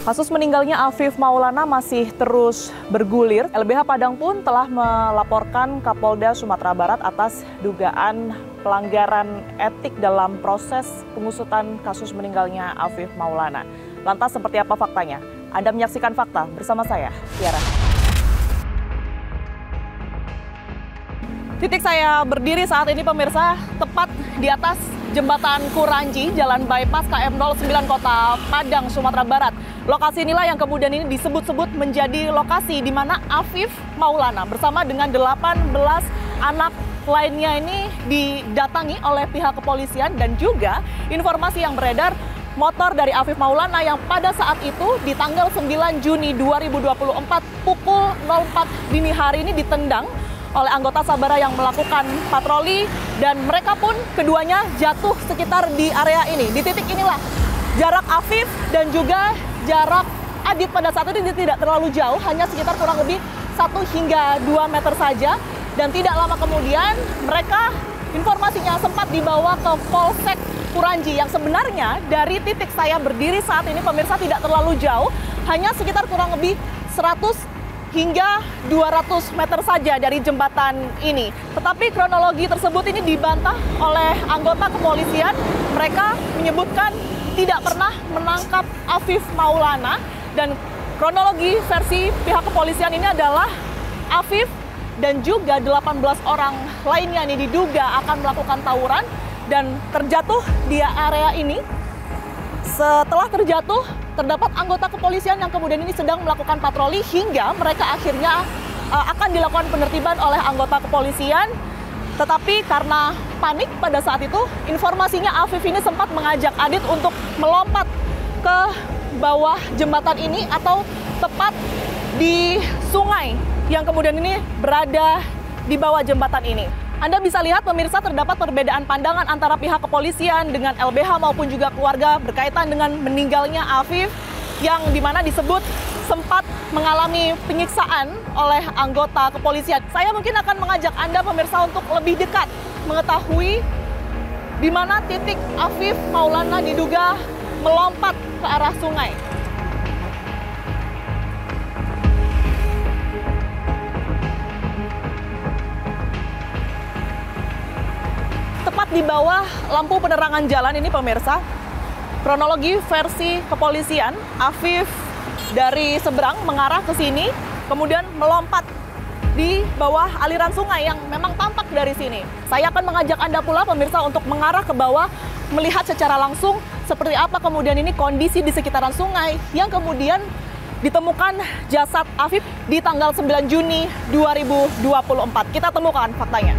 Kasus meninggalnya Afif Maulana masih terus bergulir. LBH Padang pun telah melaporkan Kapolda Sumatera Barat atas dugaan pelanggaran etik dalam proses pengusutan kasus meninggalnya Afif Maulana. Lantas seperti apa faktanya? Anda menyaksikan Fakta bersama saya, Tiara. Titik saya berdiri saat ini pemirsa, tepat di atas Jembatan Kuranji, Jalan Bypass KM 09 Kota Padang, Sumatera Barat. Lokasi inilah yang kemudian ini disebut-sebut menjadi lokasi di mana Afif Maulana bersama dengan 18 anak lainnya ini didatangi oleh pihak kepolisian, dan juga informasi yang beredar motor dari Afif Maulana yang pada saat itu di tanggal 9 Juni 2024 pukul 04 dini hari ini ditendang oleh anggota Sabara yang melakukan patroli, dan mereka pun keduanya jatuh sekitar di area ini. Di titik inilah jarak Afif dan juga jarak Adit pada saat itu tidak terlalu jauh, hanya sekitar kurang lebih 1 hingga 2 meter saja. Dan tidak lama kemudian mereka informasinya sempat dibawa ke Polsek Kuranji, yang sebenarnya dari titik saya berdiri saat ini pemirsa tidak terlalu jauh, hanya sekitar kurang lebih 100 hingga 200 meter saja dari jembatan ini. Tetapi kronologi tersebut ini dibantah oleh anggota kepolisian. Mereka menyebutkan tidak pernah menangkap Afif Maulana, dan kronologi versi pihak kepolisian ini adalah Afif dan juga 18 orang lainnya ini diduga akan melakukan tawuran dan terjatuh di area ini. Setelah terjatuh, terdapat anggota kepolisian yang kemudian ini sedang melakukan patroli, hingga mereka akhirnya akan dilakukan penertiban oleh anggota kepolisian. Tetapi karena panik pada saat itu, informasinya Afif ini sempat mengajak Adit untuk melompat ke bawah jembatan ini atau tepat di sungai yang kemudian ini berada di bawah jembatan ini. Anda bisa lihat pemirsa, terdapat perbedaan pandangan antara pihak kepolisian dengan LBH maupun juga keluarga berkaitan dengan meninggalnya Afif, yang dimana disebut sempat mengalami penyiksaan oleh anggota kepolisian. Saya mungkin akan mengajak Anda pemirsa untuk lebih dekat mengetahui di mana titik Afif Maulana diduga melompat ke arah sungai. Tepat di bawah lampu penerangan jalan ini pemirsa, kronologi versi kepolisian, Afif dari seberang mengarah ke sini, kemudian melompat di bawah aliran sungai yang memang tampak dari sini. Saya akan mengajak Anda pula pemirsa untuk mengarah ke bawah, melihat secara langsung seperti apa kemudian ini kondisi di sekitaran sungai yang kemudian ditemukan jasad Afif di tanggal 9 Juni 2024. Kita temukan faktanya.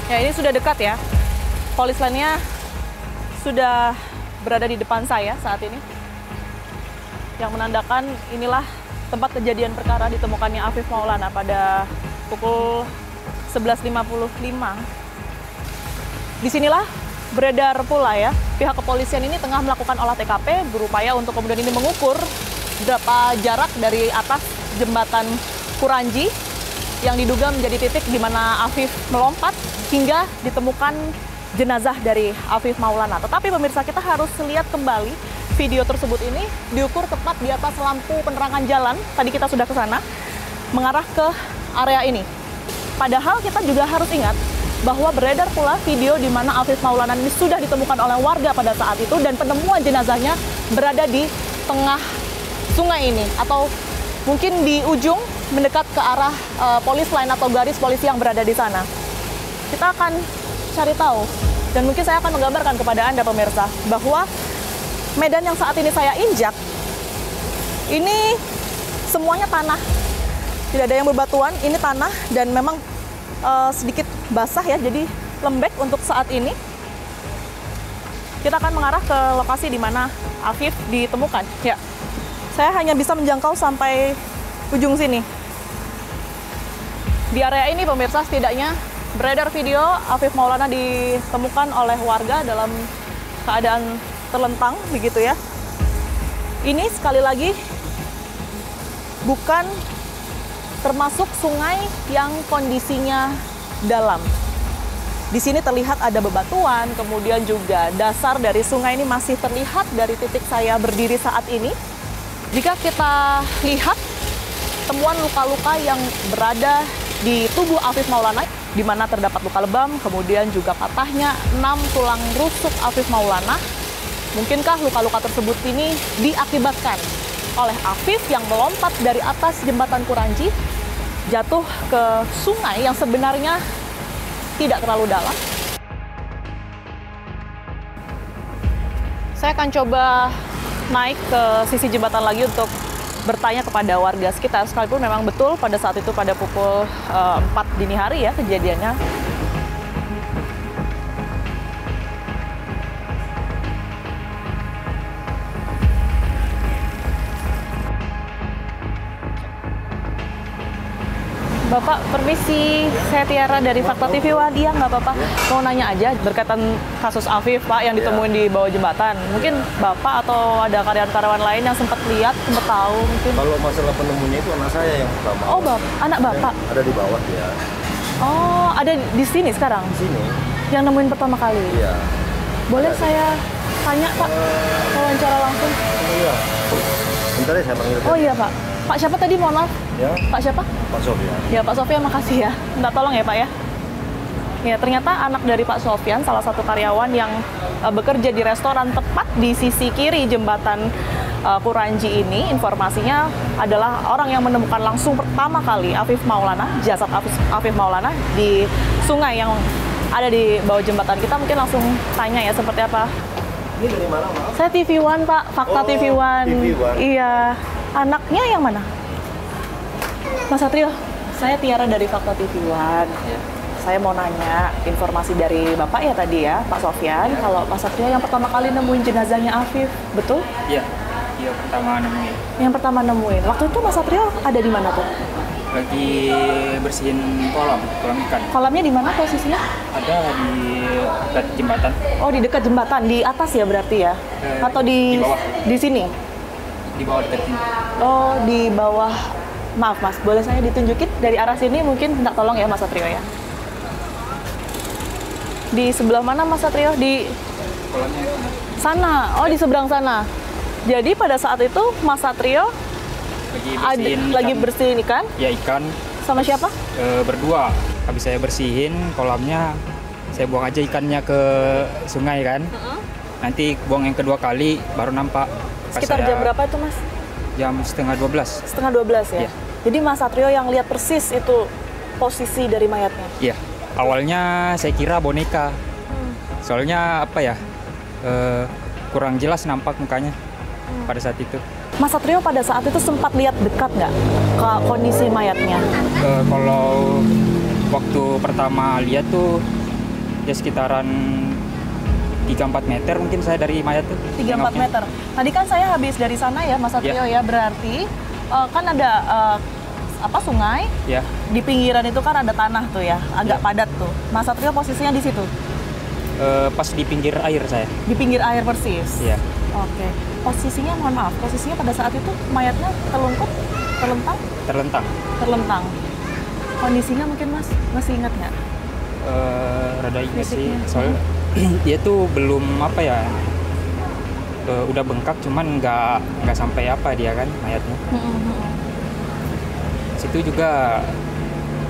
Ya, ini sudah dekat ya. Polis lainnya sudah berada di depan saya saat ini, yang menandakan inilah tempat kejadian perkara ditemukannya Afif Maulana pada pukul 11.55. Disinilah beredar pula ya, pihak kepolisian ini tengah melakukan olah TKP, berupaya untuk kemudian ini mengukur berapa jarak dari atas jembatan Kuranji yang diduga menjadi titik di mana Afif melompat hingga ditemukan jenazah dari Afif Maulana. Tetapi pemirsa, kita harus lihat kembali video tersebut ini diukur tepat di atas lampu penerangan jalan. Tadi kita sudah ke sana, mengarah ke area ini. Padahal kita juga harus ingat bahwa beredar pula video di mana Afif Maulana ini sudah ditemukan oleh warga pada saat itu, dan penemuan jenazahnya berada di tengah sungai ini, atau mungkin di ujung mendekat ke arah polis lain atau garis polisi yang berada di sana. Kita akan cari tahu, dan mungkin saya akan menggambarkan kepada Anda pemirsa bahwa medan yang saat ini saya injak ini semuanya tanah, tidak ada yang berbatuan, ini tanah, dan memang sedikit basah ya, jadi lembek untuk saat ini. Kita akan mengarah ke lokasi di mana Afif ditemukan. Ya, saya hanya bisa menjangkau sampai ujung sini. Di area ini pemirsa setidaknya Beredar video Afif Maulana ditemukan oleh warga dalam keadaan terlentang begitu ya. Ini sekali lagi bukan termasuk sungai yang kondisinya dalam. Di sini terlihat ada bebatuan, kemudian juga dasar dari sungai ini masih terlihat dari titik saya berdiri saat ini. Jika kita lihat temuan luka-luka yang berada di tubuh Afif Maulana, di mana terdapat luka lebam, kemudian juga patahnya 6 tulang rusuk Afif Maulana. Mungkinkah luka-luka tersebut ini diakibatkan oleh Afif yang melompat dari atas jembatan Kuranji, jatuh ke sungai yang sebenarnya tidak terlalu dalam? Saya akan coba naik ke sisi jembatan lagi untuk bertanya kepada warga sekitar, sekalipun memang betul pada saat itu pada pukul 4 dini hari ya kejadiannya. Bapak, permisi, saya Tiara dari Fakta TV Wadia, nggak apa-apa. Mau nanya aja berkaitan kasus Afif, Pak, yang ditemuin di bawah jembatan. Mungkin Bapak atau ada karyawan-karyawan lain yang sempat lihat, sempat tahu mungkin? Kalau masalah penemunya itu anak saya yang pertama. Oh, anak Bapak? Ada di bawah ya. Oh, ada di sini sekarang? Di sini. Yang nemuin pertama kali? Iya. Boleh saya tanya, Pak? Wawancara langsung? Iya. Bentar ya, saya panggil. Oh iya, Pak. Pak siapa tadi, mohon maaf? Ya. Pak siapa? Pak Sofyan. Ya, Pak Sofyan, makasih ya. Minta tolong ya, Pak ya. Ya, ternyata anak dari Pak Sofyan, salah satu karyawan yang bekerja di restoran tepat di sisi kiri jembatan Kuranji ini, informasinya adalah orang yang menemukan langsung pertama kali Afif Maulana, jasad Afif Maulana di sungai yang ada di bawah jembatan. Kita mungkin langsung tanya ya seperti apa. Ini dari mana, Mas? Saya TV One, Pak. Fakta TV One. TV One. Iya. Anaknya yang mana? Mas Satrio, saya Tiara dari Fakta TV One. Ya. Saya mau nanya informasi dari Bapak ya tadi ya, Pak Sofyan. Ya. Kalau Pak Satrio yang pertama kali nemuin jenazahnya Afif, betul? Iya, iya pertama nemuin. Yang pertama nemuin. Waktu itu Mas Satrio ada di mana tuh? Lagi bersihin kolam ikan. Kolamnya di mana posisinya? Ada di dekat jembatan. Oh, di dekat jembatan, di atas ya berarti ya? Atau di bawah. di sini? Di bawah dekat ini. Oh, di bawah. Maaf Mas, boleh saya ditunjukin dari arah sini mungkin minta tolong ya Mas Satrio ya. Di sebelah mana Mas Satrio? Di Kolamnya itu. sana. Oh, di seberang sana. Jadi pada saat itu Mas Satrio lagi bersihin ikan? Ya, ikan. Sama siapa? Berdua. Habis saya bersihin kolamnya, saya buang aja ikannya ke sungai kan. Nanti buang yang kedua kali baru nampak. Sekitar jam berapa itu Mas? Jam setengah 12. Setengah 12 ya? Iya. Jadi Mas Satrio yang lihat persis itu posisi dari mayatnya? Iya. Awalnya saya kira boneka. Soalnya apa ya? Kurang jelas nampak mukanya pada saat itu. Mas Satrio pada saat itu sempat lihat dekat nggak ke kondisi mayatnya? Kalau waktu pertama lihat tuh ya sekitaran 3-4 meter mungkin saya dari mayat tuh. 3-4 meter. Tadi kan saya habis dari sana ya Mas Satrio ya, berarti kan ada sungai. Ya. Di pinggiran itu kan ada tanah tuh ya, agak padat tuh. Mas Satrio posisinya di situ? Pas di pinggir air saya. Di pinggir air persis? Iya. Oke. Posisinya, mohon maaf, posisinya pada saat itu mayatnya terlungkup, terlentang? Terlentang. Terlentang. Kondisinya mungkin Mas masih ingat nggak? Rada ingat sih, Fisiknya. soalnya dia tuh belum apa ya, udah bengkak cuman nggak sampai apa dia kan mayatnya. Situ juga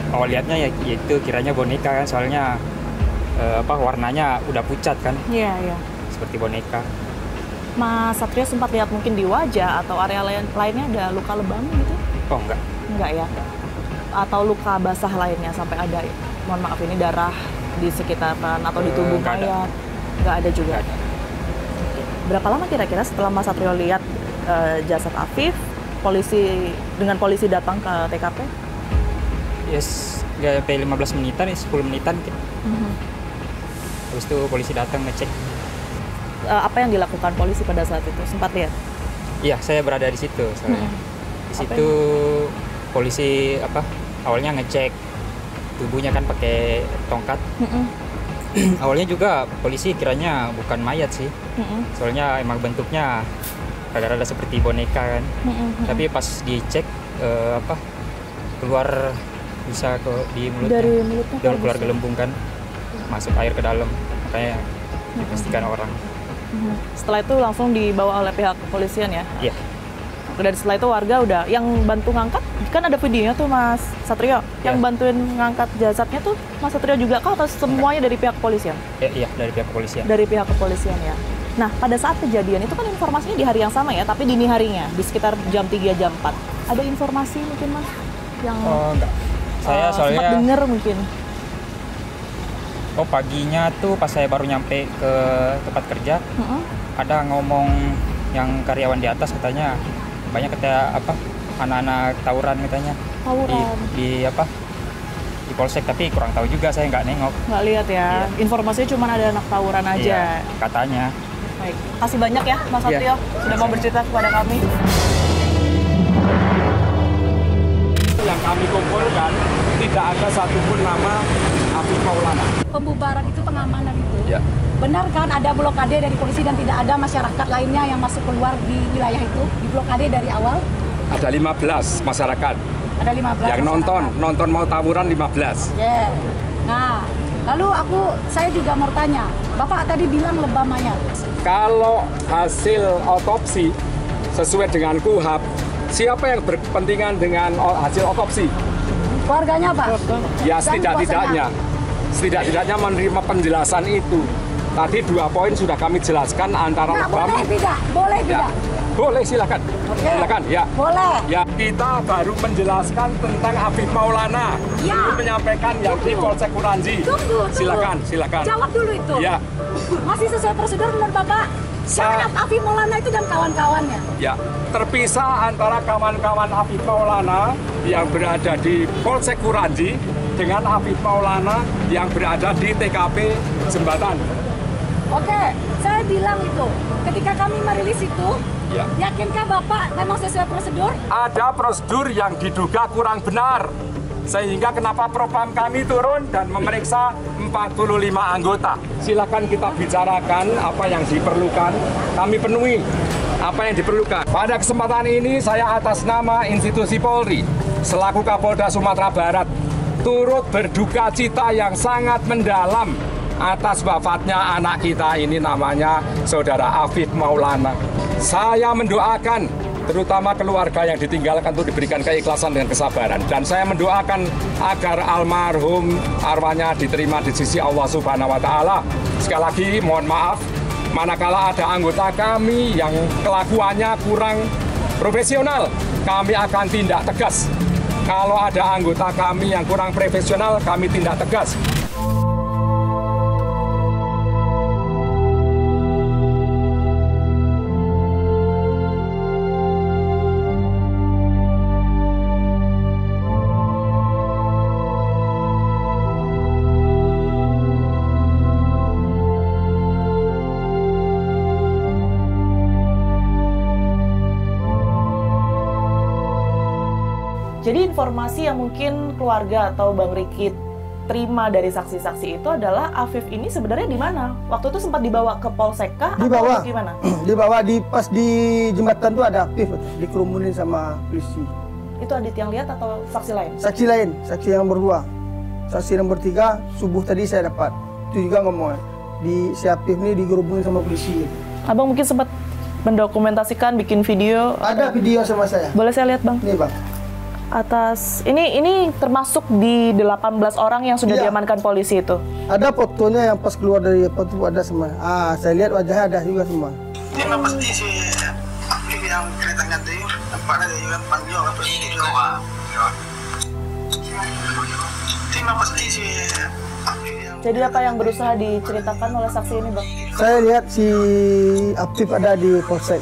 awal lihatnya ya itu kiranya boneka kan, soalnya warnanya udah pucat kan. Iya, iya. Seperti boneka. Mas Satrio sempat lihat mungkin di wajah atau area lainnya ada luka lebam gitu? Oh enggak. Enggak ya? Atau luka basah lainnya sampai ada, mohon maaf ini darah di sekitaran atau di tubuh Nggak ada. mayat? Nggak ada juga? Nggak ada. Berapa lama kira-kira setelah Mas Satrio lihat jasad Afif, dengan polisi datang ke TKP? Yes, nggak sampai 15 menitan, 10 menitan mungkin. Habis itu polisi datang ngecek. Apa yang dilakukan polisi pada saat itu? Sempat lihat? Iya, saya berada di situ soalnya. Di situ polisi awalnya ngecek tubuhnya kan pakai tongkat. Awalnya juga polisi kiranya bukan mayat sih, soalnya emang bentuknya rada-rada seperti boneka kan. Tapi pas dicek keluar bisa di mulutnya, Dari mulutnya dan keluar gelembung kan, masuk air ke dalam, makanya dipastikan orang. Setelah itu langsung dibawa oleh pihak kepolisian ya? Iya. Dan setelah itu warga udah yang bantu ngangkat, kan ada videonya tuh Mas Satrio, yang bantuin ngangkat jasadnya tuh Mas Satrio juga kah atau semuanya dari pihak kepolisian? Iya, dari pihak kepolisian. Dari pihak kepolisian ya. Nah, pada saat kejadian itu kan informasinya di hari yang sama ya, tapi dini harinya, di sekitar jam 3, jam 4. Ada informasi mungkin Mas? Yang Enggak. Saya soalnya sempat dengar mungkin. Paginya tuh pas saya baru nyampe ke tempat kerja, ada ngomong yang karyawan di atas katanya banyak anak-anak tawuran katanya. Tawuran. Di polsek, tapi kurang tahu juga, saya nggak nengok. Nggak lihat ya. Iya. Informasinya cuma ada anak tawuran aja. Iya, katanya. Baik. Kasih banyak ya Mas Satrio sudah mau bercerita kepada kami. Yang kami kumpulkan tidak ada satupun nama Afif Maulana. Pembubaran itu pengamanan itu. Ya. Benar kan ada blokade dari polisi dan tidak ada masyarakat lainnya yang masuk keluar di wilayah itu? Di blokade dari awal? Ada 15 masyarakat Ada 15 yang masyarakat. nonton mau tawuran 15. Yeah. Nah, lalu saya juga mau tanya, Bapak tadi bilang lebah mayat. Kalau hasil otopsi sesuai dengan KUHAP, siapa yang berkepentingan dengan hasil otopsi? Keluarganya, Pak? Ya, Dan setidaknya menerima penjelasan itu. Tadi 2 poin sudah kami jelaskan antara Nah, lebam. boleh tidak? Boleh Ya, tidak? boleh silakan. Oke. Silakan, ya. Boleh. Ya, kita baru menjelaskan tentang Afif Maulana. Ya. Belum menyampaikan yang di Polsek Kuranji. Tunggu. Silakan. Jawab dulu itu. Ya. Masih sesuai prosedur menurut Bapak? Siapa Afif Maulana itu dan kawan-kawannya? Ya, terpisah antara kawan-kawan Afif Maulana yang berada di Polsek Kuranji dengan Afif Maulana yang berada di TKP Jembatan. Oke, saya bilang itu. Ketika kami merilis itu, Ya. yakinkah Bapak memang sesuai prosedur? Ada prosedur yang diduga kurang benar. Sehingga kenapa propam kami turun dan memeriksa 45 anggota. Silakan kita bicarakan apa yang diperlukan. Kami penuhi apa yang diperlukan. Pada kesempatan ini saya atas nama institusi Polri selaku Kapolda Sumatera Barat turut berduka cita yang sangat mendalam atas wafatnya anak kita ini, namanya Saudara Afif Maulana. Saya mendoakan terutama keluarga yang ditinggalkan untuk diberikan keikhlasan dan kesabaran. Dan saya mendoakan agar almarhum arwahnya diterima di sisi Allah Subhanahu wa Ta'ala. Sekali lagi mohon maaf manakala ada anggota kami yang kelakuannya kurang profesional, kami akan tindak tegas. Kalau ada anggota kami yang kurang profesional, kami tindak tegas. Jadi informasi yang mungkin keluarga atau Bang Riki terima dari saksi-saksi itu adalah Afif ini sebenarnya di mana? Waktu itu sempat dibawa ke Polsek kah? Dibawa. Atau gimana? Dibawa pas di jembatan tuh ada Afif dikerumunin sama polisi. Itu Adit yang lihat atau saksi lain? Saksi lain, saksi yang berdua. Saksi nomor 3 subuh tadi saya dapat. Itu juga ngomong si Afif ini dikerumunin sama polisi. Abang mungkin sempat mendokumentasikan, bikin video. Ada video sama saya. Boleh saya lihat, Bang? Nih, Bang. Atas ini termasuk di 18 orang yang sudah Iya. diamankan polisi itu. Ada fotonya yang pas keluar dari foto ada semua. Saya lihat wajahnya ada juga semua. Tema pasti si Afif yang ceritanya tadi nampaknya dia juga panggil apa sih juga. Tema pasti si Afif yang Jadi apa yang berusaha diceritakan oleh saksi ini, Bang? Saya lihat si Afif ada di polsek.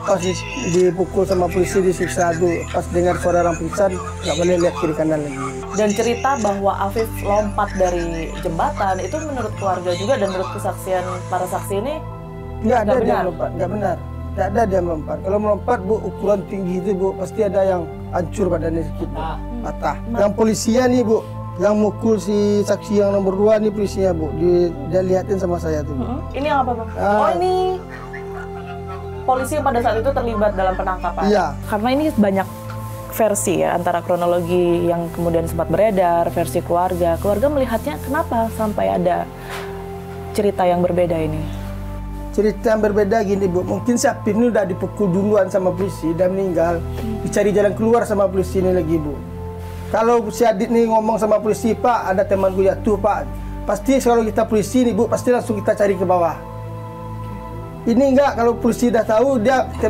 Pas dipukul sama polisi, disiksa tuh. Pas dengar suara orang pingsan, nggak boleh lihat kiri kanan lagi. Dan cerita bahwa Afif lompat dari jembatan itu menurut keluarga juga dan menurut kesaksian para saksi ini Nggak ada Nggak dia benar. melompat, nggak benar. Nggak ada dia melompat. Kalau melompat, Bu, ukuran tinggi itu, Bu, pasti ada yang hancur badannya sedikit, Bu. Patah. Yang polisian nih, Bu, Yang mukul si saksi yang nomor 2 nih polisinya, Bu. Dia lihatin sama saya tuh, Bu. Ini yang apa, Bang? Oh, ini polisi yang pada saat itu terlibat dalam penangkapan. Iya. Karena ini banyak versi ya, antara kronologi yang kemudian sempat beredar, versi keluarga. Keluarga melihatnya kenapa sampai ada cerita yang berbeda ini? Cerita yang berbeda gini, Bu. Mungkin si Apif ini udah dipukul duluan sama polisi dan meninggal. Dicari jalan keluar sama polisi ini lagi, Bu. Kalau si Adit nih ngomong sama polisi, Pak, ada temanku jatuh, Pak. Pasti kalau kita polisi nih, Bu, pasti langsung kita cari ke bawah. Ini enggak, kalau polisi dah tahu,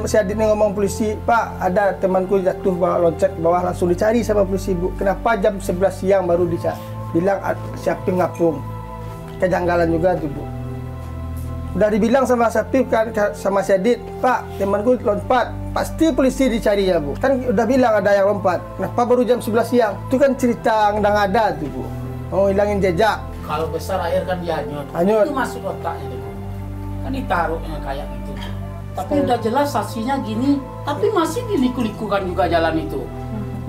si Adit nih ngomong polisi, Pak, ada temanku jatuh, loncat ke bawah, langsung dicari sama polisi, Bu. Kenapa jam 11 siang baru bilang siapa ngapung? Kejanggalan juga tuh, Bu. Udah dibilang sama Sapif kan, sama si Adit, Pak, temanku lompat. Pasti polisi dicari ya, Bu. Kan udah bilang ada yang lompat. Kenapa baru jam 11 siang? Itu kan cerita yang ada tuh, Bu. Mau hilangin jejak. Kalau besar air kan dihanyut. Hanyut. Itu masuk otaknya tuh. Kan ditaruhnya kayak gitu. Tapi udah jelas saksinya gini, tapi masih diliku-likukan juga jalan itu.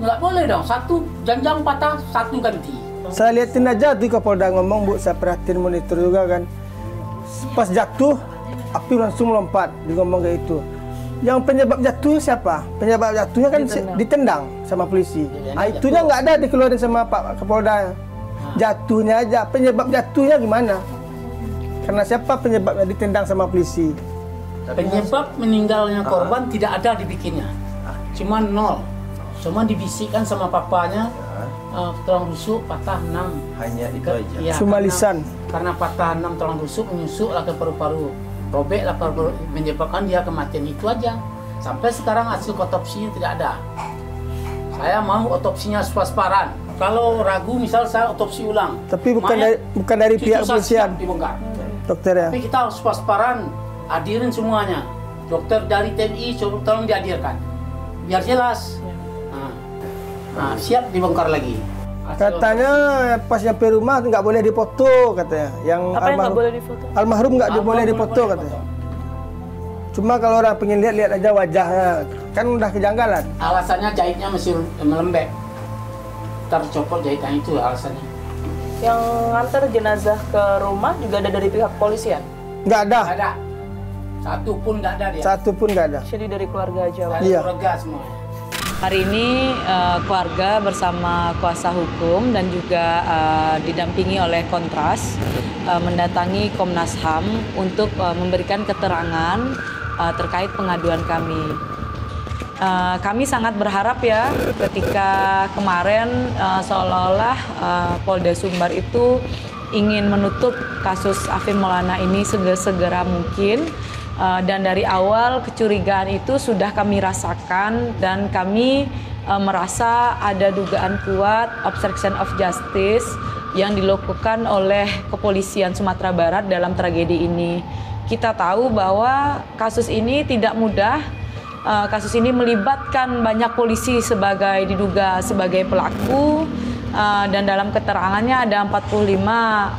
Nggak boleh dong, satu janjang patah, satu ganti. Saya liatin aja tuh Kapolda ngomong, Bu. Saya perhatiin monitor juga kan. Pas jatuh, Apif langsung lompat, dia ngomong kayak itu. Yang penyebab jatuhnya siapa? Penyebab jatuhnya kan ditendang sama polisi. Itunya nggak ada dikeluarin sama Pak Kapolda. Jatuhnya aja, penyebab jatuhnya gimana? Karena siapa penyebabnya ditendang sama polisi? Penyebab meninggalnya korban tidak ada dibikinnya. Cuma 0. Cuma dibisikkan sama papanya, tulang rusuk patah 6. Hanya itu aja. Ya, Cuma lisan. Karena patah 6 tulang rusuk menyusuklah ke paru-paru. Robeklah paru-paru, menyebabkan dia kematian itu aja. Sampai sekarang hasil otopsinya tidak ada. Saya mau otopsinya swasparan. Kalau ragu misal saya otopsi ulang. Tapi bukan dari pihak kepolisian. Dibongkar. Dokter ya. Tapi kita harus swasparan, hadirin semuanya. Dokter dari TNI tolong dihadirkan. Biar jelas. Nah, siap dibongkar lagi. Katanya pas nyampe rumah nggak boleh dipoto katanya. Yang Apa yang nggak boleh difoto? Almarhum nggak boleh dipoto katanya. Cuma kalau orang pengen lihat aja wajahnya, kan udah kejanggalan. Alasannya jahitnya masih melembek. Tercopot jahitan itu alasannya. Yang nganter jenazah ke rumah juga ada dari pihak kepolisian? Nggak ada. Nggak ada. Satu pun nggak ada dia. Satu pun nggak ada. Jadi dari keluarga aja, Pak? Iya. Keluarga semuanya. Hari ini keluarga bersama kuasa hukum dan juga didampingi oleh Kontras mendatangi Komnas HAM untuk memberikan keterangan terkait pengaduan kami. Kami sangat berharap ya ketika kemarin seolah-olah Polda Sumbar itu ingin menutup kasus Afif Maulana ini segera mungkin. Dan dari awal kecurigaan itu sudah kami rasakan dan kami merasa ada dugaan kuat obstruction of justice yang dilakukan oleh kepolisian Sumatera Barat dalam tragedi ini. Kita tahu bahwa kasus ini tidak mudah, kasus ini melibatkan banyak polisi diduga sebagai pelaku. Dan dalam keterangannya ada 45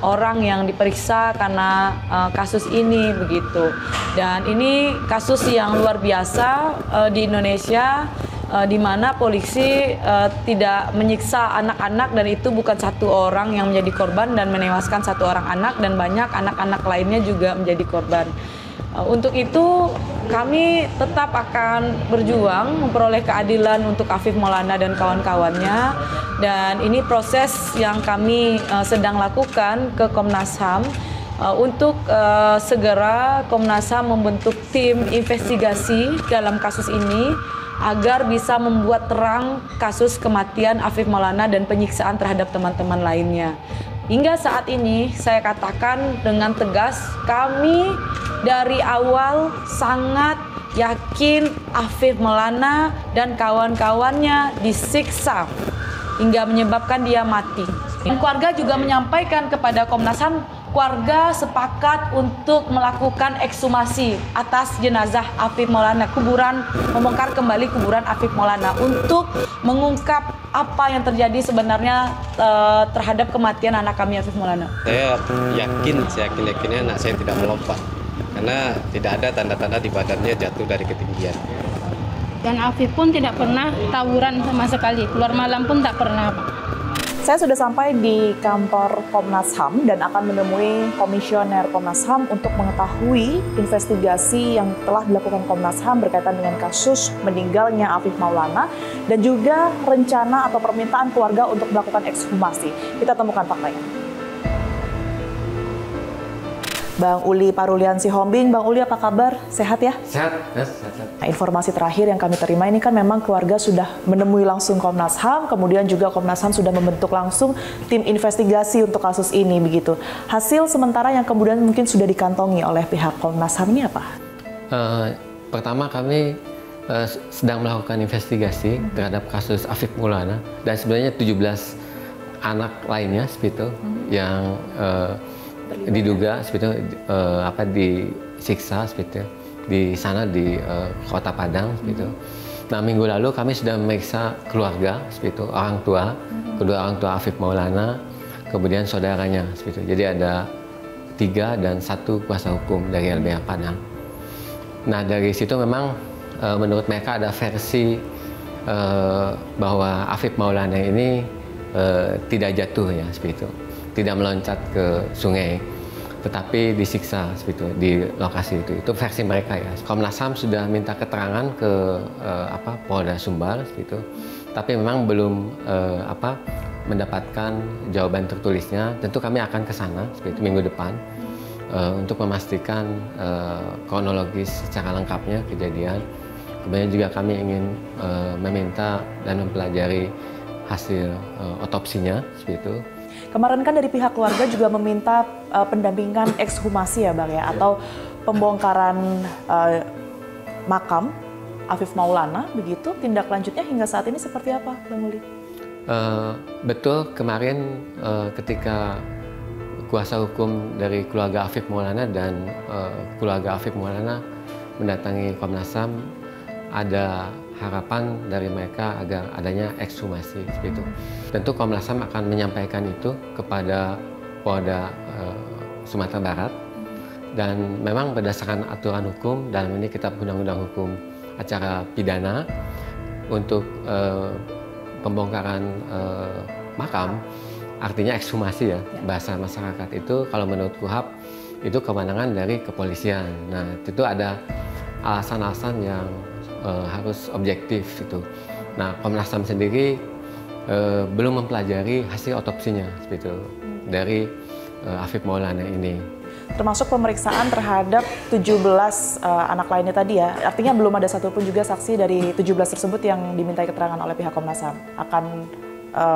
orang yang diperiksa karena kasus ini begitu. Dan ini kasus yang luar biasa di Indonesia di mana polisi tidak menyiksa anak-anak dan itu bukan satu orang yang menjadi korban dan menewaskan satu orang anak dan banyak anak-anak lainnya juga menjadi korban. Untuk itu kami tetap akan berjuang memperoleh keadilan untuk Afif Maulana dan kawan-kawannya dan ini proses yang kami sedang lakukan ke Komnas HAM untuk segera Komnas HAM membentuk tim investigasi dalam kasus ini agar bisa membuat terang kasus kematian Afif Maulana dan penyiksaan terhadap teman-teman lainnya. Hingga saat ini saya katakan dengan tegas kami dari awal sangat yakin Afif Maulana dan kawan-kawannya disiksa hingga menyebabkan dia mati. Keluarga juga menyampaikan kepada Komnas HAM, keluarga sepakat untuk melakukan ekshumasi atas jenazah Afif Maulana, membongkar kembali kuburan Afif Maulana untuk mengungkap apa yang terjadi sebenarnya terhadap kematian anak kami Afif Maulana. Saya yakinnya anak saya tidak melompat karena tidak ada tanda-tanda di badannya jatuh dari ketinggian. Dan Afif pun tidak pernah tawuran sama sekali, keluar malam pun tak pernah, Pak. Saya sudah sampai di kantor Komnas HAM dan akan menemui Komisioner Komnas HAM untuk mengetahui investigasi yang telah dilakukan Komnas HAM berkaitan dengan kasus meninggalnya Afif Maulana dan juga rencana atau permintaan keluarga untuk melakukan ekshumasi. Kita temukan faktanya. Bang Uli Parulian Sihombing, Bang Uli apa kabar? Sehat ya? Sehat, sehat. Nah, informasi terakhir yang kami terima ini kan memang keluarga sudah menemui langsung Komnas HAM, kemudian juga Komnas HAM sudah membentuk langsung tim investigasi untuk kasus ini begitu. Hasil sementara yang kemudian mungkin sudah dikantongi oleh pihak Komnas HAM ini apa? Pertama kami sedang melakukan investigasi terhadap kasus Afif Maulana dan sebenarnya 17 anak lainnya seperti yang diduga seperti disiksa seperti di sana di Kota Padang seperti. Nah, minggu lalu kami sudah memeriksa keluarga seperti orang tua, kedua orang tua Afif Maulana, kemudian saudaranya seperti. Jadi ada 3 dan 1 kuasa hukum dari LBH Padang. Nah, dari situ memang menurut mereka ada versi bahwa Afif Maulana ini tidak jatuh ya seperti itu. Tidak meloncat ke sungai, tetapi disiksa seperti itu, di lokasi itu. Itu versi mereka ya. Komnas HAM sudah minta keterangan ke Polda Sumbar seperti itu, tapi memang belum mendapatkan jawaban tertulisnya. Tentu kami akan ke sana seperti itu minggu depan untuk memastikan kronologis secara lengkapnya kejadian. Kemudian juga kami ingin meminta dan mempelajari hasil otopsinya seperti itu. Kemarin kan dari pihak keluarga juga meminta pendampingan ekshumasi ya Bang ya, atau pembongkaran makam Afif Maulana begitu. Tindak lanjutnya hingga saat ini seperti apa Bang Uli? Betul, kemarin ketika kuasa hukum dari keluarga Afif Maulana dan keluarga Afif Maulana mendatangi Komnas HAM, ada harapan dari mereka agar adanya ekshumasi seperti itu. Tentu Komnas HAM akan menyampaikan itu kepada Polda Sumatera Barat dan memang berdasarkan aturan hukum dalam ini Kitab Undang-Undang Hukum Acara Pidana untuk pembongkaran makam artinya ekshumasi ya bahasa masyarakat itu kalau menurut KUHAP itu kewenangan dari kepolisian. Nah, itu ada alasan-alasan yang harus objektif itu. Nah, Komnas HAM sendiri belum mempelajari hasil otopsinya seperti itu dari Afif Maulana ini. Termasuk pemeriksaan terhadap 17 anak lainnya tadi ya. Artinya belum ada satupun juga saksi dari 17 tersebut yang dimintai keterangan oleh pihak Komnas HAM. Akan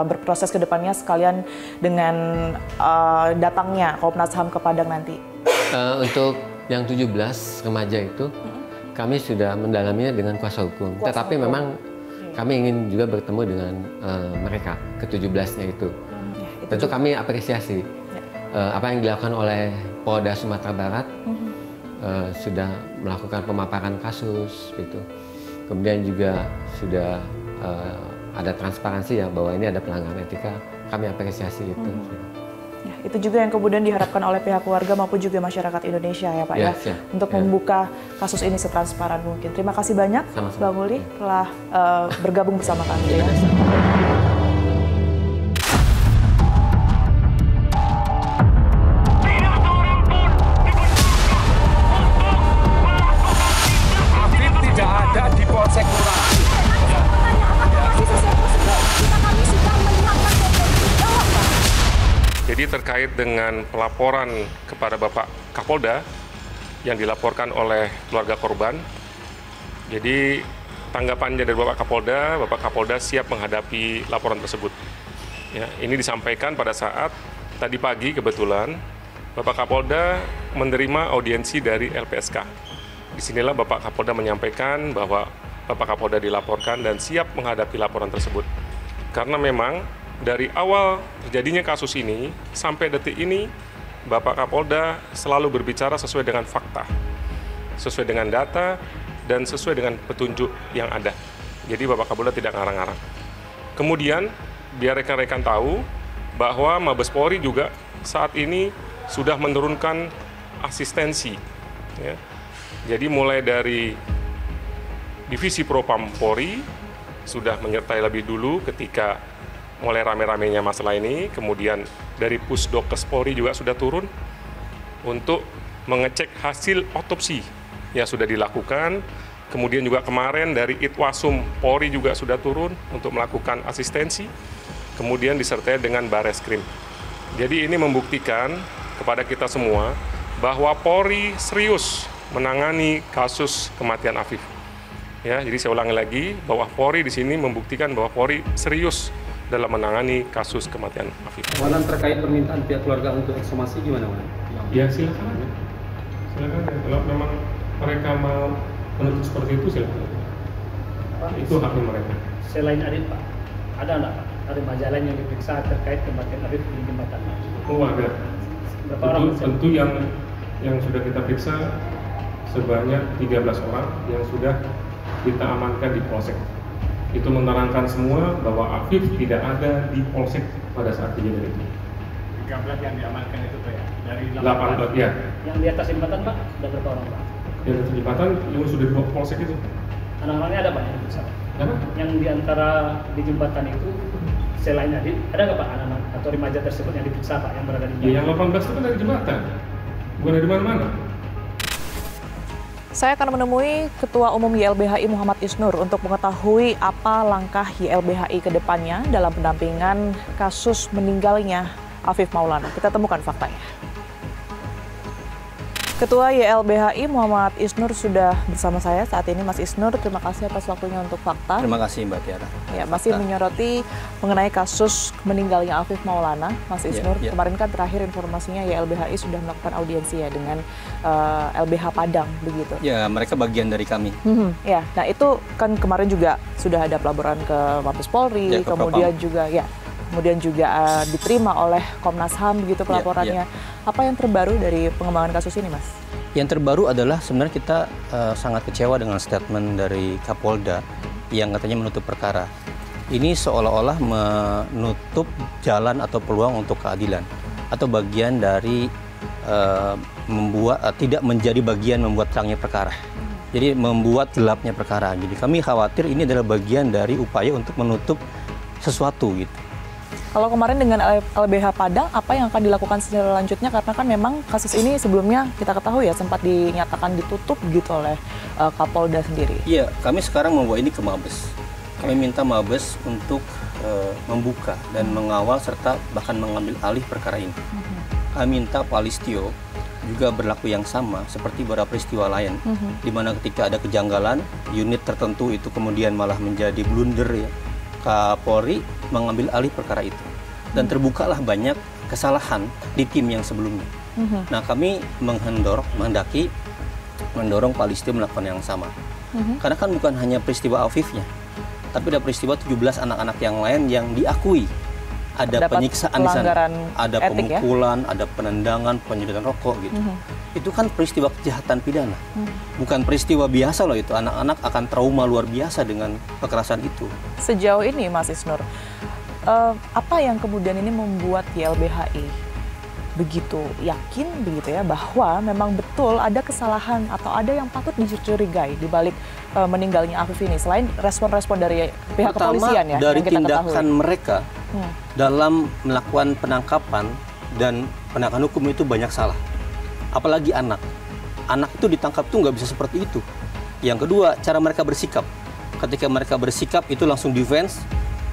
berproses ke depannya sekalian dengan datangnya Komnas HAM ke Padang nanti. Untuk yang 17 remaja itu kami sudah mendalaminya dengan kuasa hukum. Tetapi memang kami ingin juga bertemu dengan mereka, ke-17-nya itu. Tentu kami apresiasi apa yang dilakukan oleh Polda Sumatera Barat, sudah melakukan pemaparan kasus, gitu. Kemudian juga sudah ada transparansi ya bahwa ini ada pelanggaran etika. Kami apresiasi itu. Ya, itu juga yang kemudian diharapkan oleh pihak keluarga maupun juga masyarakat Indonesia ya Pak ya, untuk membuka kasus ini setransparan mungkin. Terima kasih banyak Bang Uli telah bergabung bersama kami. Ya. Afif tidak ada di Polsek Kurangi. Jadi terkait dengan pelaporan kepada Bapak Kapolda yang dilaporkan oleh keluarga korban, jadi tanggapannya dari Bapak Kapolda siap menghadapi laporan tersebut. Ya, ini disampaikan pada saat tadi pagi kebetulan Bapak Kapolda menerima audiensi dari LPSK. Disinilah Bapak Kapolda menyampaikan bahwa Bapak Kapolda dilaporkan dan siap menghadapi laporan tersebut. Karena memang dari awal terjadinya kasus ini sampai detik ini, Bapak Kapolda selalu berbicara sesuai dengan fakta, sesuai dengan data, dan sesuai dengan petunjuk yang ada. Jadi Bapak Kapolda tidak ngarang-ngarang. Kemudian, biar rekan-rekan tahu bahwa Mabes Polri juga saat ini sudah menurunkan asistensi. Ya. Jadi mulai dari Divisi Propam Polri sudah menyertai lebih dulu ketika mulai rame-ramenya masalah ini, kemudian dari Pusdokes Polri juga sudah turun untuk mengecek hasil otopsi yang sudah dilakukan. Kemudian juga kemarin dari Itwasum Polri juga sudah turun untuk melakukan asistensi, kemudian disertai dengan Bareskrim. Jadi ini membuktikan kepada kita semua bahwa Polri serius menangani kasus kematian Afif. Ya, jadi saya ulangi lagi bahwa Polri di sini membuktikan bahwa Polri serius dalam menangani kasus kematian Afif. Wanan terkait permintaan pihak keluarga untuk ekshumasi gimana, Wan? Ya silakan aja. Silakan aja. Kalau memang mereka mau menuntut seperti itu silakan. Pak, itu haknya mereka. Selain Arif, Pak, ada nggak Pak? Ada majalah yang diperiksa terkait kematian Arif di jembatan? Oh ada. Berapa orang? Tentu yang sudah kita periksa sebanyak 13 orang yang sudah kita amankan di Polsek. Itu menerangkan semua bahwa Afif tidak ada di Polsek pada saat kejadian itu. 13 yang diamankan itu Pak ya? Dari 18 ya. Yang di atas jembatan Pak, ada berapa orang Pak? Di atas jembatan yang sudah dibawa ke Polsek itu. Anak-anaknya ada Pak yang diperiksa? Apa? Yang di antara di jembatan itu selain Adit, ada nggak Pak anak-anak atau remaja tersebut yang diperiksa Pak yang berada di jembatan? Ya, yang 18 itu kan dari jembatan, bukan dari mana-mana. Saya akan menemui Ketua Umum YLBHI Muhammad Isnur untuk mengetahui apa langkah YLBHI ke depannya dalam pendampingan kasus meninggalnya Afif Maulana. Kita temukan faktanya. Ketua YLBHI Muhammad Isnur sudah bersama saya saat ini. Mas Isnur, terima kasih atas waktunya untuk fakta. Terima kasih Mbak Tiara. Ya, masih menyoroti mengenai kasus meninggalnya Afif Maulana, Mas Isnur. Kemarin kan terakhir informasinya YLBHI sudah melakukan audiensi ya dengan LBH Padang, begitu. Ya, mereka bagian dari kami. Ya, nah itu kan kemarin juga sudah ada pelaporan ke Mabes Polri, Ya, kemudian juga diterima oleh Komnas HAM begitu pelaporannya. Apa yang terbaru dari pengembangan kasus ini, Mas? Yang terbaru adalah sebenarnya kita sangat kecewa dengan statement dari Kapolda yang katanya menutup perkara. Ini seolah-olah menutup jalan atau peluang untuk keadilan atau bagian dari tidak menjadi bagian membuat terangnya perkara. Jadi membuat gelapnya perkara. Jadi kami khawatir ini adalah bagian dari upaya untuk menutup sesuatu gitu. Kalau kemarin dengan LBH Padang, apa yang akan dilakukan selanjutnya? Karena kan memang kasus ini sebelumnya kita ketahui ya sempat dinyatakan ditutup gitu oleh Kapolda sendiri. Iya, kami sekarang membawa ini ke Mabes. Kami minta Mabes untuk membuka dan mengawal serta bahkan mengambil alih perkara ini. Kami minta Pak Listio juga berlaku yang sama seperti beberapa peristiwa lain, di mana ketika ada kejanggalan, unit tertentu itu kemudian malah menjadi blunder ya. Kapolri mengambil alih perkara itu dan terbukalah banyak kesalahan di tim yang sebelumnya. Nah, kami mendorong Pak Listio melakukan yang sama. Karena kan bukan hanya peristiwa Afifnya, tapi ada peristiwa 17 anak-anak yang lain yang diakui ada penyiksaan di sana, ada pemukulan, ada penendangan, penyedotan rokok gitu. Itu kan peristiwa kejahatan pidana. Bukan peristiwa biasa loh itu. Anak-anak akan trauma luar biasa dengan kekerasan itu. Sejauh ini Mas Isnur, apa yang kemudian ini membuat YLBHI begitu yakin begitu ya bahwa memang betul ada kesalahan atau ada yang patut dicurigai di balik meninggalnya Afif ini, selain respon-respon dari pihak kepolisian ya? Dari yang kita tindakan ketahui mereka dalam melakukan penangkapan dan penegakan hukum itu banyak salah. Apalagi anak itu ditangkap tuh nggak bisa seperti itu. Yang kedua, cara mereka bersikap. Ketika mereka bersikap itu langsung defense,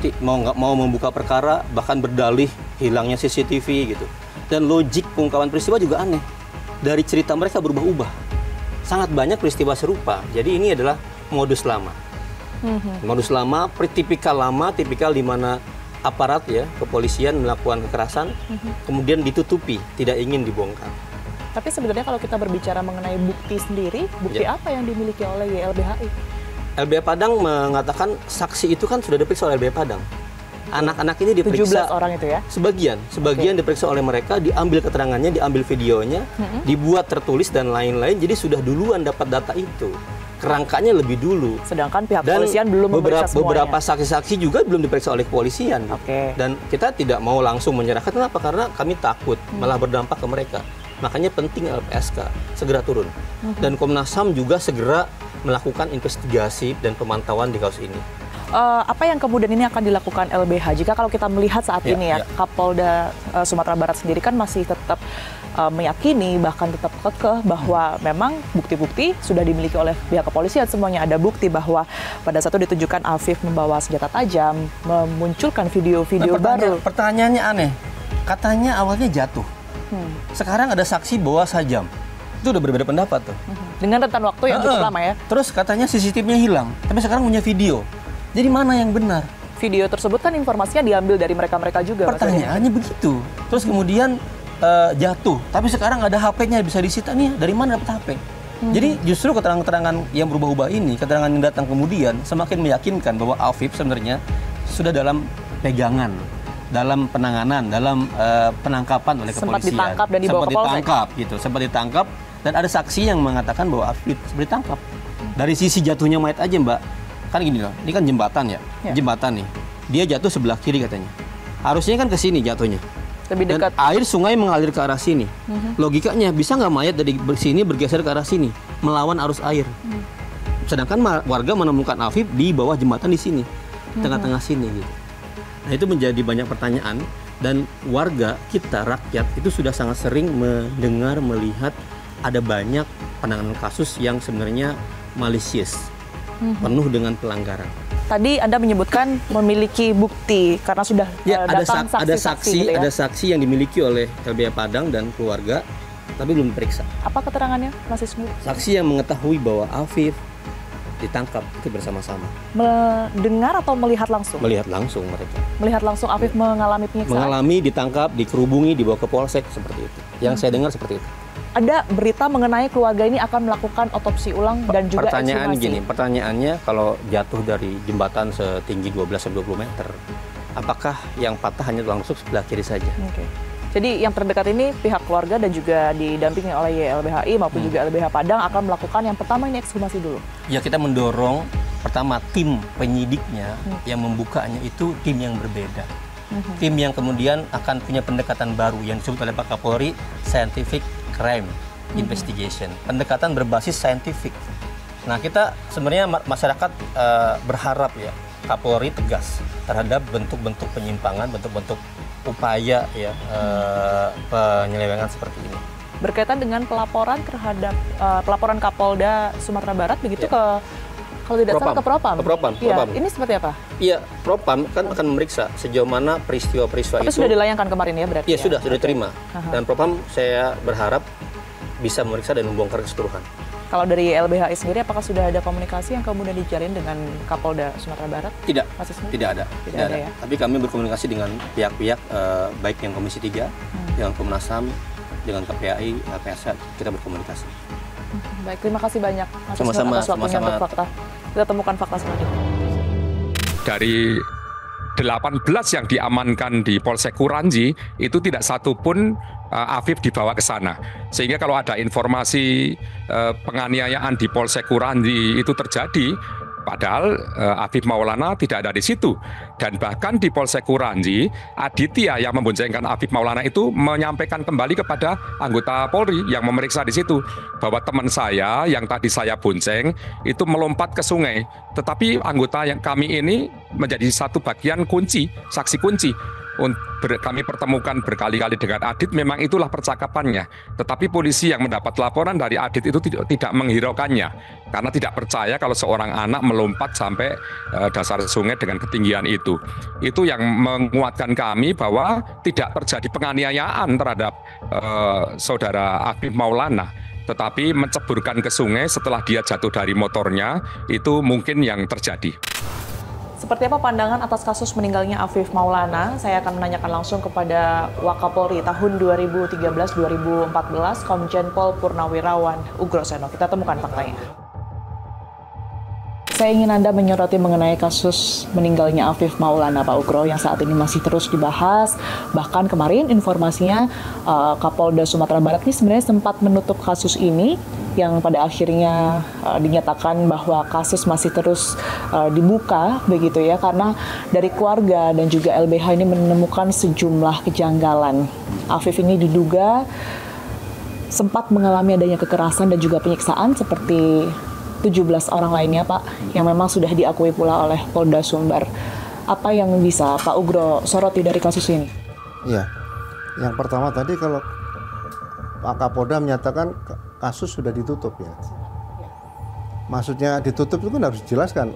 nggak mau membuka perkara, bahkan berdalih hilangnya CCTV gitu. Dan logik pengungkapan peristiwa juga aneh. Dari cerita mereka berubah-ubah. Sangat banyak peristiwa serupa. Jadi ini adalah modus lama. Modus lama, tipikal di mana aparat ya kepolisian melakukan kekerasan, kemudian ditutupi, tidak ingin dibongkar. Tapi sebenarnya kalau kita berbicara mengenai bukti sendiri, bukti apa yang dimiliki oleh YLBHI? LBH Padang mengatakan saksi itu kan sudah diperiksa oleh LBH Padang. Anak-anak ini diperiksa 17 orang itu ya? Sebagian diperiksa oleh mereka, diambil keterangannya, diambil videonya, dibuat tertulis dan lain-lain. Jadi sudah duluan dapat data itu. Kerangkanya lebih dulu. Sedangkan pihak kepolisian belum memeriksa semuanya. Beberapa saksi-saksi juga belum diperiksa oleh kepolisian. Dan kita tidak mau langsung menyerahkan. Kenapa? Karena kami takut malah berdampak ke mereka. Makanya penting LPSK segera turun. Dan Komnas HAM juga segera melakukan investigasi dan pemantauan di kasus ini. apa yang kemudian ini akan dilakukan LBH? Jika kalau kita melihat saat ini ya, Kapolda Sumatera Barat sendiri kan masih tetap meyakini, bahkan tetap kekeh bahwa memang bukti-bukti sudah dimiliki oleh pihak kepolisian. Semuanya ada bukti bahwa pada saat itu ditunjukkan Afif membawa senjata tajam, memunculkan video-video baru. Pertanyaannya aneh, katanya awalnya jatuh. Sekarang ada saksi bawa sajam. Itu udah berbeda pendapat tuh. Dengan rentan waktu yang cukup lama ya. Terus katanya CCTV-nya hilang, tapi sekarang punya video. Jadi mana yang benar? Video tersebut kan informasinya diambil dari mereka-mereka juga. Pertanyaannya begitu. Terus kemudian jatuh, tapi sekarang ada HP-nya bisa disita nih. Dari mana dapat HP? Jadi justru keterangan-keterangan yang berubah-ubah ini, keterangan yang datang kemudian semakin meyakinkan bahwa Afif sebenarnya sudah dalam pegangan, dalam penanganan, dalam penangkapan oleh kepolisian. Sempat ditangkap dan dibawa ke Polsek. Sempat ditangkap dan ada saksi yang mengatakan bahwa Afif ditangkap. Dari sisi jatuhnya mayat aja, Mbak. Kan gini loh, ini kan jembatan ya. Jembatan nih. Dia jatuh sebelah kiri katanya. Harusnya kan ke sini jatuhnya. Lebih dekat. Dan air sungai mengalir ke arah sini. Logikanya bisa nggak mayat dari sini bergeser ke arah sini melawan arus air. Sedangkan warga menemukan Afif di bawah jembatan di sini, tengah-tengah sini gitu. Nah itu menjadi banyak pertanyaan dan warga kita rakyat itu sudah sangat sering mendengar melihat ada banyak penanganan kasus yang sebenarnya malicious, penuh dengan pelanggaran. Tadi Anda menyebutkan memiliki bukti karena sudah datang saksi-saksi. Ada saksi yang dimiliki oleh LBH Padang dan keluarga, tapi belum diperiksa. Apa keterangannya, Mas Isnu? Saksi yang mengetahui bahwa Afif ditangkap itu bersama-sama. Mendengar atau melihat langsung? Melihat langsung mereka. Melihat langsung Afif mengalami penyiksaan? Mengalami, ditangkap, dikerubungi, dibawa ke Polsek seperti itu. Yang saya dengar seperti itu. Ada berita mengenai keluarga ini akan melakukan otopsi ulang dan juga ekshumasi. Pertanyaannya kalau jatuh dari jembatan setinggi 12-20 meter, apakah yang patah hanya langsung sebelah kiri saja? Jadi yang terdekat ini pihak keluarga dan juga didampingi oleh YLBHI maupun juga LBH Padang akan melakukan yang pertama ini ekshumasi dulu. Ya kita mendorong pertama tim penyidiknya yang membukanya itu tim yang berbeda. Tim yang kemudian akan punya pendekatan baru yang disebut oleh Pak Kapolri Scientific Crime Investigation, pendekatan berbasis saintifik. Nah kita sebenarnya masyarakat berharap ya Kapolri tegas terhadap bentuk-bentuk penyimpangan, bentuk-bentuk upaya ya penyelewengan seperti ini. Berkaitan dengan pelaporan terhadap pelaporan Kapolda Sumatera Barat begitu ke kalau tidak salah ke Propam. Ke Propam. Ini seperti apa? Iya, Propam kan akan memeriksa sejauh mana peristiwa-peristiwa itu. Tapi sudah dilayangkan kemarin ya berarti? Iya, sudah diterima. Dan Propam saya berharap bisa memeriksa dan membongkar keseluruhan. Kalau dari LBHI sendiri, apakah sudah ada komunikasi yang kemudian dijalin dengan Kapolda Sumatera Barat? Tidak, tidak ada. Tidak ada ya? Tapi kami berkomunikasi dengan pihak-pihak, baik yang Komisi 3, dengan Komnas HAM, dengan KPAI, LPSA, kita berkomunikasi. Baik, terima kasih banyak atas waktunya untuk fakta. Kita temukan fakta selanjutnya. Dari 18 yang diamankan di Polsek Kuranji, itu tidak satu pun Afif dibawa ke sana. Sehingga kalau ada informasi penganiayaan di Polsek Kuranji itu terjadi, padahal Afif Maulana tidak ada di situ. Dan bahkan di Polsek Kuranji, Aditya yang memboncengkan Afif Maulana itu menyampaikan kembali kepada anggota Polri yang memeriksa di situ bahwa teman saya yang tadi saya bonceng itu melompat ke sungai. Tetapi anggota yang kami ini menjadi satu bagian kunci, saksi kunci. Kami pertemukan berkali-kali dengan Adit, memang itulah percakapannya. Tetapi polisi yang mendapat laporan dari Adit itu tidak menghiraukannya karena tidak percaya kalau seorang anak melompat sampai dasar sungai dengan ketinggian itu. Itu yang menguatkan kami bahwa tidak terjadi penganiayaan terhadap saudara Afif Maulana, tetapi menceburkan ke sungai setelah dia jatuh dari motornya, itu mungkin yang terjadi. Seperti apa pandangan atas kasus meninggalnya Afif Maulana? Saya akan menanyakan langsung kepada Wakapolri tahun 2013-2014, Komjen Pol Purnawirawan Ugroseno. Kita temukan faktanya. Saya ingin Anda menyoroti mengenai kasus meninggalnya Afif Maulana, Pak Ugro, yang saat ini masih terus dibahas. Bahkan kemarin informasinya Kapolda Sumatera Barat ini sebenarnya sempat menutup kasus ini, yang pada akhirnya dinyatakan bahwa kasus masih terus dibuka begitu ya, karena dari keluarga dan juga LBH ini menemukan sejumlah kejanggalan. Afif ini diduga sempat mengalami adanya kekerasan dan juga penyiksaan seperti 17 orang lainnya, Pak, yang memang sudah diakui pula oleh Polda Sumbar. Apa yang bisa Pak Ugro soroti dari kasus ini? Iya, yang pertama tadi kalau Pak Kapolda menyatakan kasus sudah ditutup ya. Maksudnya ditutup itu kan harus dijelaskan.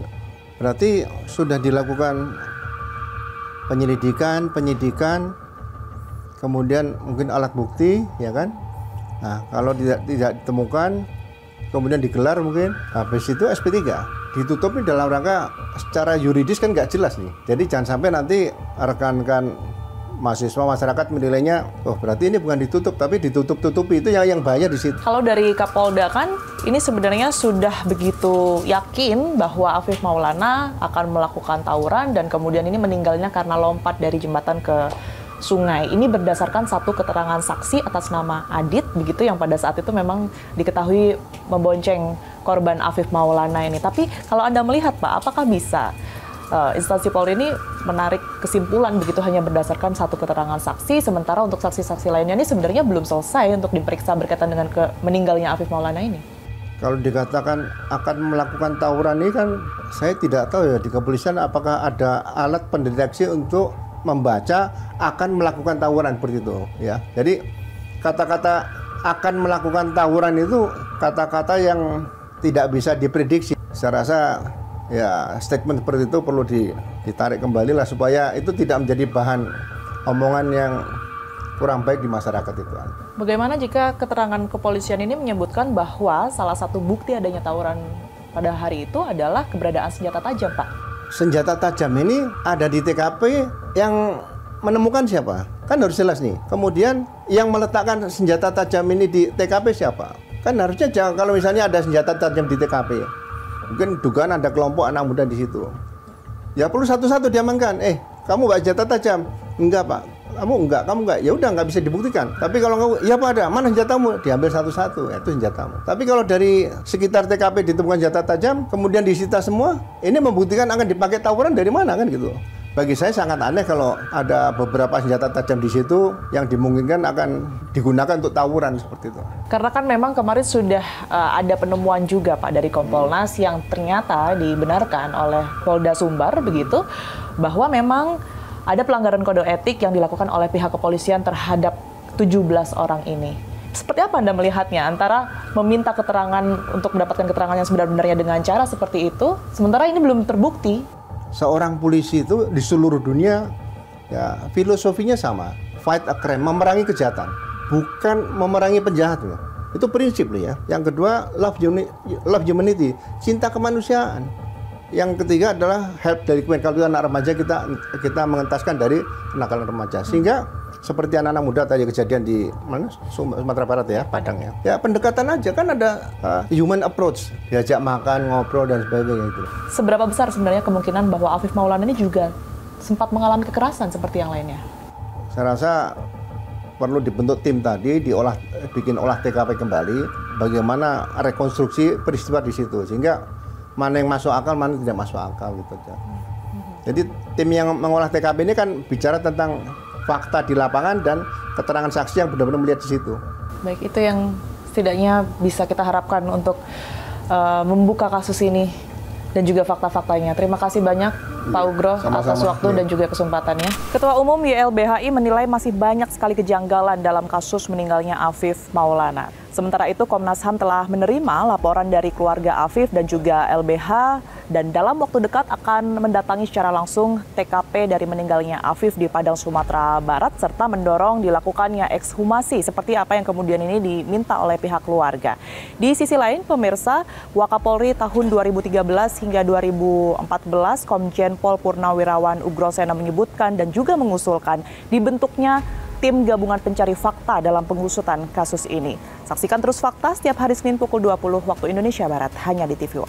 Berarti sudah dilakukan penyelidikan, penyidikan, kemudian mungkin alat bukti, ya kan? Nah, kalau tidak ditemukan, kemudian digelar mungkin, habis itu SP3. Ditutup ini dalam rangka secara yuridis kan nggak jelas nih. Jadi jangan sampai nanti rekan-rekan mahasiswa masyarakat menilainya, oh berarti ini bukan ditutup tapi ditutup-tutupi, itu yang bahaya di situ. Kalau dari Kapolda kan ini sebenarnya sudah begitu yakin bahwa Afif Maulana akan melakukan tawuran dan kemudian ini meninggalnya karena lompat dari jembatan ke sungai. Ini berdasarkan satu keterangan saksi atas nama Adit begitu yang pada saat itu memang diketahui membonceng korban Afif Maulana ini. Tapi kalau Anda melihat Pak, apakah bisa instansi Polri ini menarik kesimpulan begitu hanya berdasarkan satu keterangan saksi, sementara untuk saksi-saksi lainnya ini sebenarnya belum selesai untuk diperiksa berkaitan dengan meninggalnya Afif Maulana ini? Kalau dikatakan akan melakukan tawuran ini kan saya tidak tahu ya di kepolisian apakah ada alat pendeteksi untuk membaca akan melakukan tawuran seperti itu ya. Jadi kata-kata akan melakukan tawuran itu kata-kata yang tidak bisa diprediksi. Saya rasa ya statement seperti itu perlu ditarik kembali lah supaya itu tidak menjadi bahan omongan yang kurang baik di masyarakat itu. Bagaimana jika keterangan kepolisian ini menyebutkan bahwa salah satu bukti adanya tawuran pada hari itu adalah keberadaan senjata tajam, Pak? Senjata tajam ini ada di TKP, yang menemukan siapa? Kan harus jelas nih. Kemudian yang meletakkan senjata tajam ini di TKP siapa? Kan harusnya jangan, kalau misalnya ada senjata tajam di TKP, mungkin dugaan ada kelompok anak muda di situ. Ya perlu satu-satu diamankan. Kamu bawa senjata tajam? Enggak, Pak. Kamu enggak. Ya udah nggak bisa dibuktikan. Tapi kalau kamu, ya Pak ada, mana senjatamu? Diambil satu-satu, itu senjatamu. Tapi kalau dari sekitar TKP ditemukan senjata tajam, kemudian disita semua, ini membuktikan akan dipakai tawuran dari mana kan gitu. Bagi saya sangat aneh kalau ada beberapa senjata tajam di situ yang dimungkinkan akan digunakan untuk tawuran seperti itu. Karena kan memang kemarin sudah ada penemuan juga Pak dari Kompolnas yang ternyata dibenarkan oleh Polda Sumbar begitu, bahwa memang ada pelanggaran kode etik yang dilakukan oleh pihak kepolisian terhadap 17 orang ini. Seperti apa Anda melihatnya antara meminta keterangan untuk mendapatkan keterangan yang sebenar-benarnya dengan cara seperti itu, sementara ini belum terbukti? Seorang polisi itu di seluruh dunia ya filosofinya sama, fight a crime, memerangi kejahatan, bukan memerangi penjahat loh. Itu prinsip loh ya. Yang kedua love humanity, cinta kemanusiaan. Yang ketiga adalah help dari kalau kita anak remaja kita mengentaskan dari kenakalan remaja. Sehingga seperti anak-anak muda tadi kejadian di mana Sumatera Barat ya, Padang ya. Ya pendekatan aja kan ada human approach, diajak makan, ngobrol dan sebagainya itu. Seberapa besar sebenarnya kemungkinan bahwa Afif Maulana ini juga sempat mengalami kekerasan seperti yang lainnya? Saya rasa perlu dibentuk tim tadi, bikin olah TKP kembali, bagaimana rekonstruksi peristiwa di situ sehingga mana yang masuk akal, mana tidak masuk akal gitu aja. Jadi tim yang mengolah TKP ini kan bicara tentang fakta di lapangan dan keterangan saksi yang benar-benar melihat di situ. Baik, itu yang setidaknya bisa kita harapkan untuk membuka kasus ini dan juga fakta-faktanya. Terima kasih banyak Pak Ugro atas waktu dan juga kesempatannya. Ketua Umum YLBHI menilai masih banyak sekali kejanggalan dalam kasus meninggalnya Afif Maulana. Sementara itu Komnas HAM telah menerima laporan dari keluarga Afif dan juga LBH dan dalam waktu dekat akan mendatangi secara langsung TKP dari meninggalnya Afif di Padang, Sumatera Barat serta mendorong dilakukannya ekshumasi seperti apa yang kemudian ini diminta oleh pihak keluarga. Di sisi lain, pemirsa, Wakapolri tahun 2013 hingga 2014 Komjen Pol Purnawirawan Ugrosena menyebutkan dan juga mengusulkan dibentuknya tim gabungan pencari fakta dalam pengusutan kasus ini. Saksikan terus Fakta setiap hari Senin pukul 20 waktu Indonesia Barat hanya di TV One.